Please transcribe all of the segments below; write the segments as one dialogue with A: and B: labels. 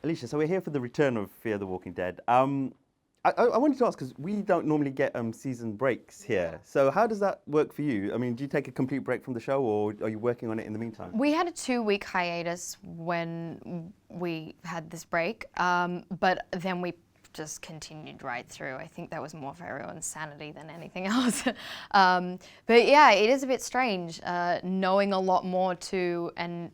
A: Alycia, so we're here for the return of Fear the Walking Dead. I wanted to ask, because we don't normally get season breaks here. So how does that work for you? I mean, do you take a complete break from the show, or are you working on it in the meantime?
B: We had a 2-week hiatus when we had this break, but then we just continued right through. I think that was more for everyone's sanity than anything else. But yeah, it is a bit strange knowing a lot more too, and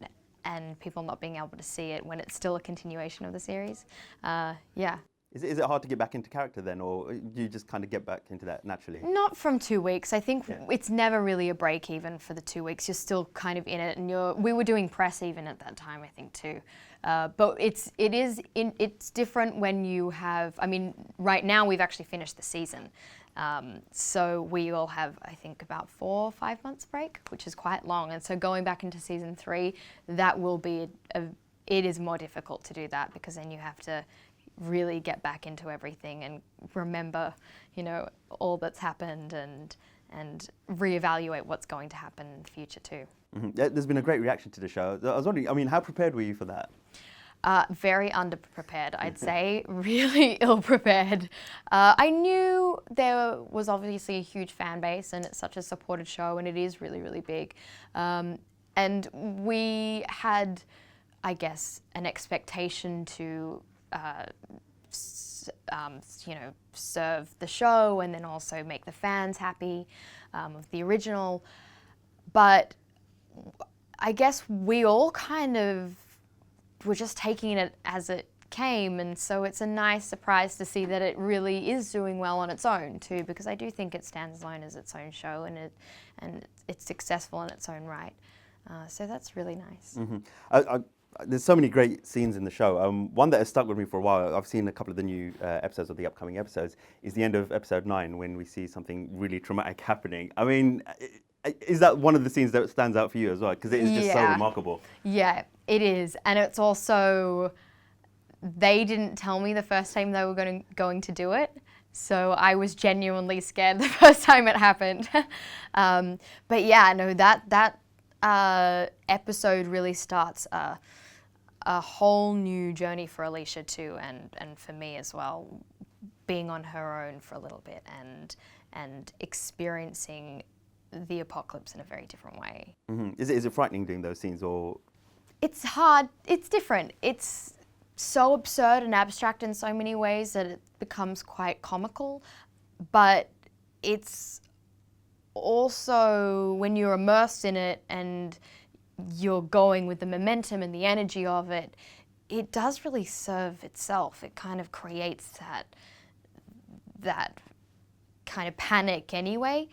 B: people not being able to see it when it's still a continuation of the series. Yeah.
A: Is it hard to get back into character then, or do you just kind of get back into that naturally?
B: Not from 2 weeks. I think it's never really a break even for the 2 weeks. You're still kind of in it, and we were doing press even at that time, I think too. But it's different when you have. I mean, right now we've actually finished the season, so we all have, I think, about 4 or 5 months break, which is quite long. And so going back into season 3, that will be it is more difficult to do that, because then you have to really get back into everything and remember, all that's happened and reevaluate what's going to happen in the future too.
A: Mm-hmm. There's been a great reaction to the show. I was wondering, I mean, how prepared were you for that?
B: Very underprepared, I'd say. Really ill-prepared. I knew there was obviously a huge fan base, and it's such a supported show, and it is really, really big. And we had, I guess, an expectation to serve the show and then also make the fans happy of the original. But I guess we all kind of were just taking it as it came, and so it's a nice surprise to see that it really is doing well on its own too, because I do think it stands alone as its own show, and it's successful in its own right. So that's really nice.
A: Mm-hmm. There's so many great scenes in the show. One that has stuck with me for a while, I've seen a couple of the new episodes of the upcoming episodes, is the end of episode 9 when we see something really traumatic happening. I mean, is that one of the scenes that stands out for you as well? Because it is just so remarkable.
B: Yeah, it is. And it's also, they didn't tell me the first time they were going to do it. So I was genuinely scared the first time it happened. But yeah, no, that episode really starts a whole new journey for Alycia too, and for me as well, being on her own for a little bit and experiencing the apocalypse in a very different way.
A: Mm-hmm. Is it frightening doing those scenes, or?
B: It's hard. It's different. It's so absurd and abstract in so many ways that it becomes quite comical, but it's also, when you're immersed in it and you're going with the momentum and the energy of it, it does really serve itself. It kind of creates that kind of panic anyway,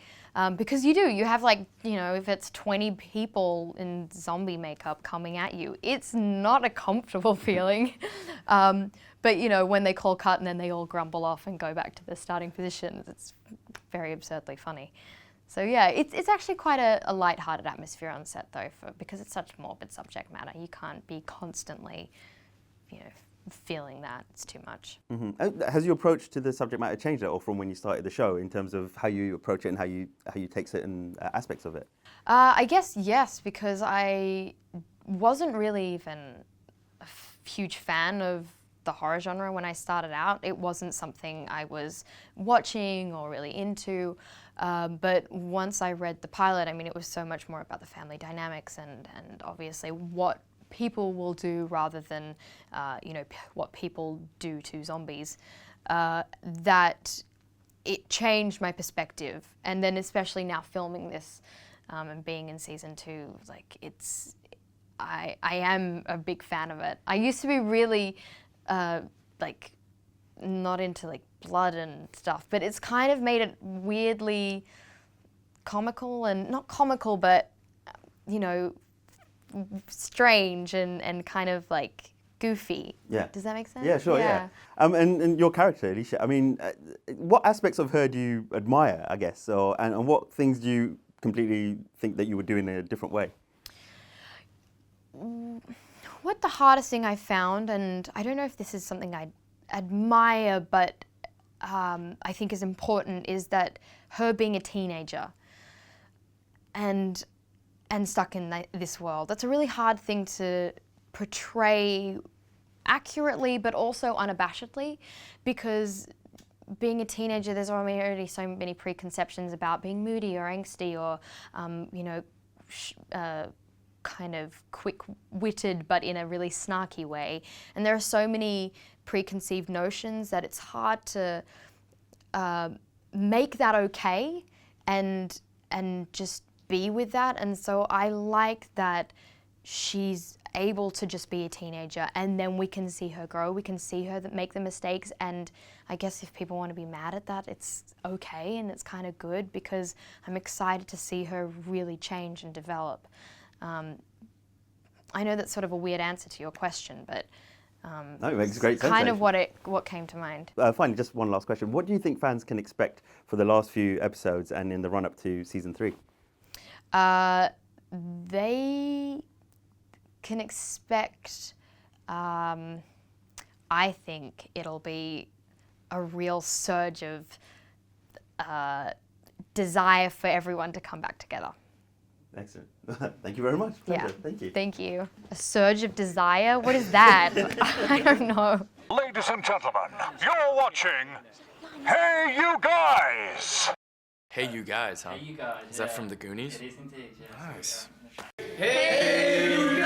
B: because you have if it's 20 people in zombie makeup coming at you, it's not a comfortable feeling. But when they call cut and then they all grumble off and go back to their starting positions, it's very absurdly funny. So yeah, it's actually quite a light-hearted atmosphere on set though, because it's such morbid subject matter. You can't be constantly, feeling that. It's too much.
A: Mm-hmm. Has your approach to the subject matter changed at all from when you started the show, in terms of how you approach it and how you take certain aspects of it?
B: I guess yes, because I wasn't really even a huge fan of the horror genre when I started out. It wasn't something I was watching or really into. But once I read the pilot, I mean, it was so much more about the family dynamics and obviously what people will do rather than, what people do to zombies, that it changed my perspective. And then especially now filming this and being in season 2, I am a big fan of it. I used to be really, not into blood and stuff, but it's kind of made it weirdly comical, and not comical, but strange and kind of goofy.
A: Yeah.
B: Does that make sense?
A: Yeah, sure, yeah. And your character, Alycia, I mean, what aspects of her do you admire, I guess, and what things do you completely think that you would do in a different way?
B: What the hardest thing I found, and I don't know if this is something I admire, but I think is important, is that her being a teenager and stuck in this world. That's a really hard thing to portray accurately but also unabashedly, because being a teenager, there's already so many preconceptions about being moody or angsty or, you know, kind of quick-witted but in a really snarky way. And there are so many preconceived notions that it's hard to make that okay and just be with that. And so I like that she's able to just be a teenager, and then we can see her grow, we can see her make the mistakes, and I guess if people want to be mad at that, it's okay and it's kind of good, because I'm excited to see her really change and develop. I know that's sort of a weird answer to your question, but
A: no, it makes great sense.
B: Kind of what came to mind.
A: Finally, just one last question. What do you think fans can expect for the last few episodes and in the run-up to season 3?
B: They can expect, I think it'll be a real surge of desire for everyone to come back together.
A: Excellent. Thank you very much. Pleasure.
B: Yeah.
A: Thank you.
B: Thank you. A surge of desire? What is that? I don't know.
C: Ladies and gentlemen, you're watching Hey You Guys!
D: Hey You Guys, huh?
E: Hey, you guys.
D: Is that from the Goonies?
E: It is indeed, yeah.
D: Nice.
E: Hey, you